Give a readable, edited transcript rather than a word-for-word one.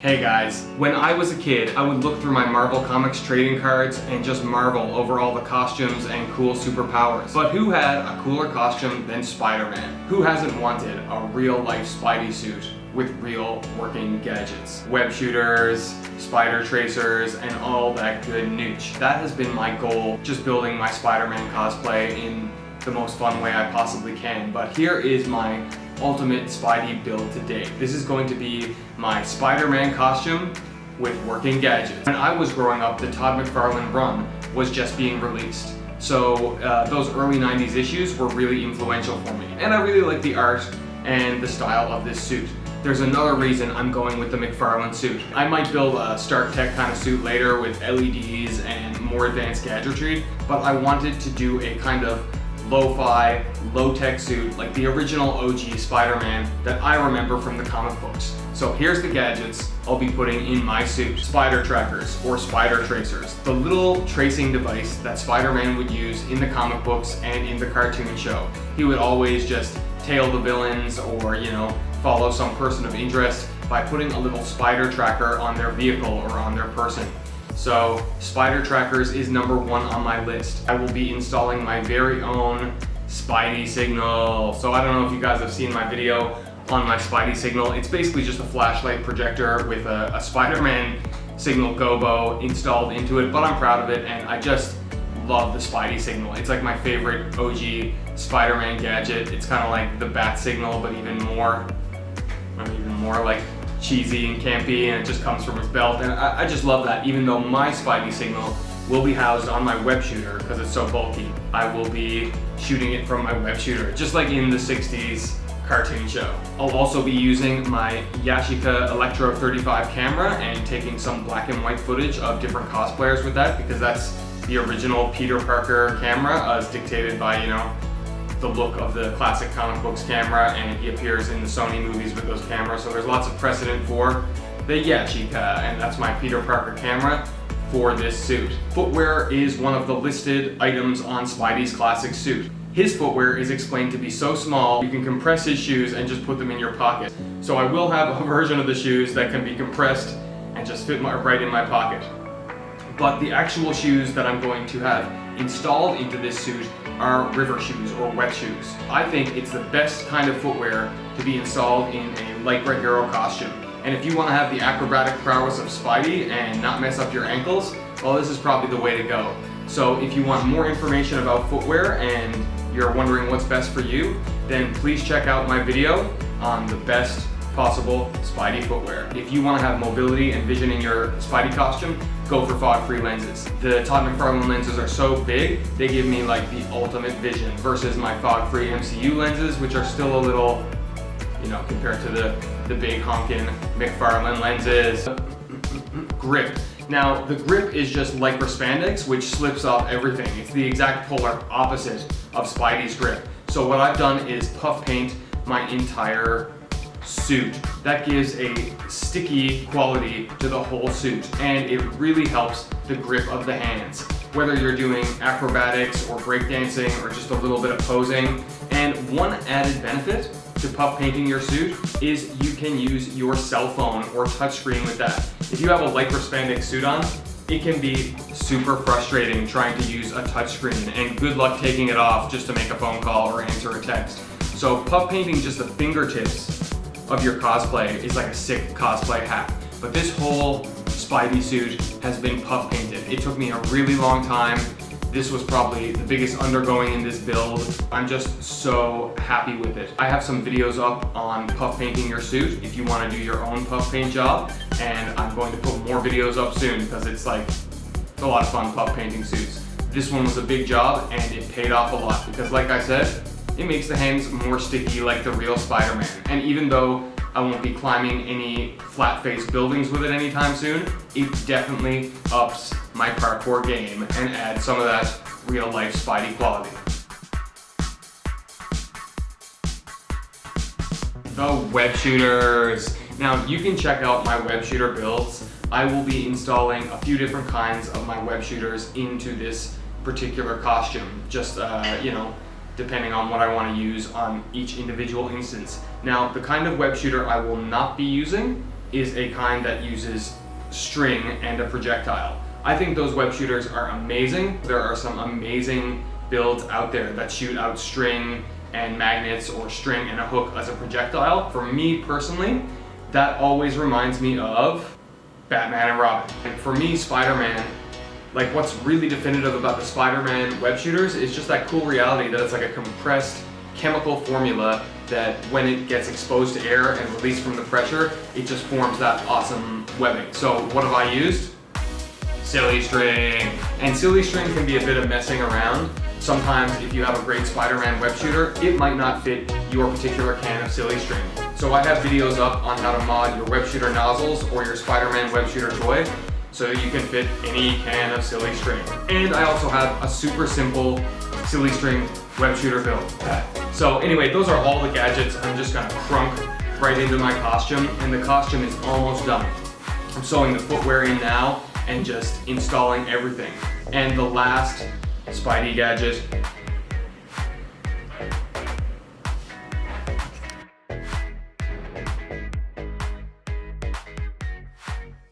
Hey guys, when I was a kid, I would look through my Marvel Comics trading cards and just marvel over all the costumes and cool superpowers. But who had a cooler costume than Spider-Man? Who hasn't wanted a real-life Spidey suit with real working gadgets? Web shooters, spider tracers, and all that good nooch. That has been my goal, just building my Spider-Man cosplay in the most fun way I possibly can. But here is my ultimate Spidey build to date. This is going to be my Spider-Man costume with working gadgets. When I was growing up, the Todd McFarlane run was just being released. So those early 90s issues were really influential for me. And I really like the art and the style of this suit. There's another reason I'm going with the McFarlane suit. I might build a Stark Tech kind of suit later with LEDs and more advanced gadgetry, but I wanted to do a kind of lo-fi, low-tech suit like the original OG Spider-Man that I remember from the comic books. So here's the gadgets I'll be putting in my suit. Spider trackers or spider tracers, the little tracing device that Spider-Man would use in the comic books and in the cartoon show. He would always just tail the villains or, follow some person of interest by putting a little spider tracker on their vehicle or on their person. So spider trackers is number one on my list. I will be installing my very own Spidey signal. So I don't know if you guys have seen my video on my Spidey signal. It's basically just a flashlight projector with a Spider-Man signal gobo installed into it, but I'm proud of it and I just love the Spidey signal. It's like my favorite OG Spider-Man gadget. It's kind of like the bat signal, but even more like cheesy and campy, and it just comes from his belt, and I just love that. Even though my Spidey signal will be housed on my web shooter because it's so bulky, I will be shooting it from my web shooter, just like in the 60s cartoon show. I'll also be using my Yashica Electro 35 camera and taking some black and white footage of different cosplayers with that, because that's the original Peter Parker camera as dictated by, the look of the classic comic books camera, and he appears in the Sony movies with those cameras, so there's lots of precedent for the Yashica, and that's my Peter Parker camera for this suit. Footwear is one of the listed items on Spidey's classic suit. His footwear is explained to be so small you can compress his shoes and just put them in your pocket. So I will have a version of the shoes that can be compressed and just fit right in my pocket. But the actual shoes that I'm going to have installed into this suit are river shoes or wet shoes. I think it's the best kind of footwear to be installed in a Lycra hero costume. And if you want to have the acrobatic prowess of Spidey and not mess up your ankles, well, this is probably the way to go. So if you want more information about footwear and you're wondering what's best for you, then please check out my video on the best possible Spidey footwear. If you want to have mobility and vision in your Spidey costume, go for fog-free lenses. The Todd McFarlane lenses are so big, they give me like the ultimate vision versus my fog-free MCU lenses, which are still a little, compared to the big honkin' McFarlane lenses. Grip. Now, the grip is just Lycra spandex, which slips off everything. It's the exact polar opposite of Spidey's grip. So what I've done is puff paint my entire suit. That gives a sticky quality to the whole suit, and it really helps the grip of the hands, whether you're doing acrobatics or breakdancing or just a little bit of posing. And one added benefit to puff painting your suit is you can use your cell phone or touchscreen with that. If you have a Lycra spandex suit on, it can be super frustrating trying to use a touchscreen, and good luck taking it off just to make a phone call or answer a text. So puff painting just the fingertips of your cosplay is like a sick cosplay hack. But this whole Spidey suit has been puff painted. It took me a really long time. This was probably the biggest undergoing in this build. I'm just so happy with it. I have some videos up on puff painting your suit if you want to do your own puff paint job, and I'm going to put more videos up soon because it's a lot of fun puff painting suits. This one was a big job and it paid off a lot because, like I said, it makes the hands more sticky like the real Spider-Man. And even though I won't be climbing any flat-faced buildings with it anytime soon, it definitely ups my parkour game and adds some of that real-life Spidey quality. The web shooters. Now you can check out my web shooter builds. I will be installing a few different kinds of my web shooters into this particular costume. Just, depending on what I want to use on each individual instance. Now, the kind of web shooter I will not be using is a kind that uses string and a projectile. I think those web shooters are amazing. There are some amazing builds out there that shoot out string and magnets or string and a hook as a projectile. For me personally, that always reminds me of Batman and Robin. And for me, Spider-Man, like what's really definitive about the Spider-Man web shooters is just that cool reality that it's like a compressed chemical formula that when it gets exposed to air and released from the pressure, it just forms that awesome webbing. So what have I used? Silly string. And silly string can be a bit of messing around. Sometimes if you have a great Spider-Man web shooter, it might not fit your particular can of silly string. So I have videos up on how to mod your web shooter nozzles or your Spider-Man web shooter toy so you can fit any can of silly string. And I also have a super simple silly string web shooter build. So anyway, those are all the gadgets I'm just gonna crunk right into my costume, and the costume is almost done. I'm sewing the footwear in now and just installing everything. And the last Spidey gadget